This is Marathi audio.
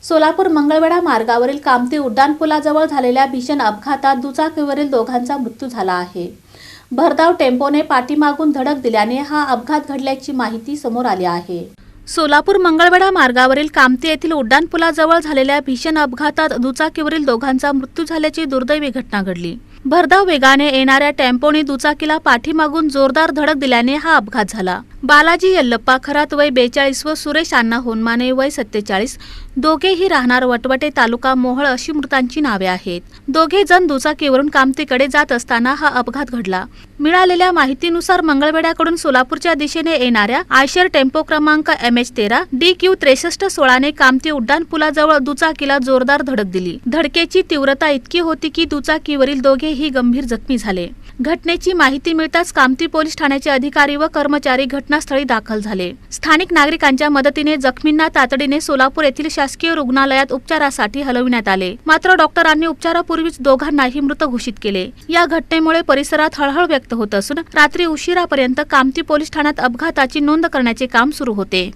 सोलापूर मंगळवेढा मार्गावरील कामती उड्डाणपुलाजवळ झालेल्या भीषण अपघातात दुचाकीवरील दोघांचा मृत्यू झाला आहे. भरधाव टेम्पोने पाठीमागून धडक दिल्याने हा अपघात घडल्याची माहिती समोर आली आहे. सोलापूर मंगळवेढा मार्गावरील कामती येथील उड्डाणपुलाजवळ झालेल्या भीषण अपघातात दुचाकीवरील दोघांचा मृत्यू झाल्याची दुर्दैवी घटना घडली. भरधाव वेगाने येणाऱ्या टेम्पोने दुचाकीला पाठीमागून जोरदार धडक दिल्याने हा अपघात झाला. बालाजी यल्लप्पा खरात वय 42 व सुरेश अण्णा होनमाने वय 47 दोघेही राहणार वटवटे तालुका मोहोळ अशी मृतांची नावे आहेत. दोघे जण दुचाकीवरून कामतीकडे जात असताना हा अपघात घडला. मिळालेल्या माहितीनुसार मंगळवेढ्याकडून सोलापूरच्या दिशेने येणाऱ्या आयशर टेम्पो क्रमांक MH13 DQ 6316 ने कामती उड्डाणपुलाजवळ दुचाकीला जोरदार धडक दिली. धडकेची तीव्रता इतकी होती की दुचाकीवरील दोघेही गंभीर जखमी झाले. घटनेची माहिती मिळताच कामती पोलीस ठाण्याचे अधिकारी व कर्मचारी घटनास्थळी दाखल झाले. स्थानिक नागरिकांच्या मदतीने जखमींना तातडीने सोलापूर येथील शासकीय रुग्णालयात उपचारासाठी हलविण्यात आले. मात्र डॉक्टरांनी उपचारापूर्वीच दोघांनाही मृत घोषित केले. या घटनेमुळे परिसरात हळहळ व्यक्त होत असून रात्री उशिरापर्यंत कामती पोलीस ठाण्यात अपघाताची नोंद करण्याचे काम सुरू होते.